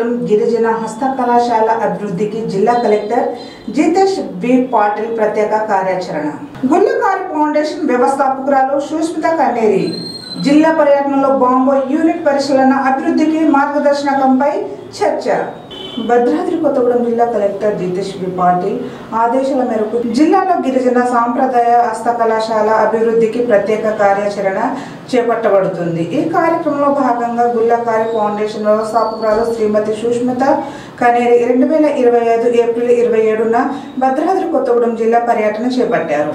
కొత్తగూడెం గిరిజన హస్తకళాశాల అభివృద్ధికి జిల్లా కలెక్టర్ జితేష్ బి పాటిల్ ప్రత్యేక కార్యాచరణ. గుల్లకారి ఫౌండేషన్ వ్యవస్థాపకురాలు సుష్మిత కన్నేరి జిల్లా పర్యటనలో బాంబో యూనిట్ పరిశీలన అభివృద్ధికి మార్గదర్శకంపై చర్చ. భద్రాద్రి కొత్తగూడెం జిల్లా కలెక్టర్ జితేష్ బి పాటిల్ ఆదేశాల మేరకు జిల్లాలో గిరిజన సాంప్రదాయ హస్తకళాశాల అభివృద్ధికి ప్రత్యేక కార్యాచరణ చేపట్టబడుతుంది. ఈ కార్యక్రమంలో భాగంగా గుల్లకారి ఫౌండేషన్ వ్యవస్థాపకురాలు శ్రీమతి సుష్మిత కనేరి 2025 ఏప్రిల్ 27న భద్రాద్రి కొత్తగూడెం జిల్లా పర్యటన చేపట్టారు.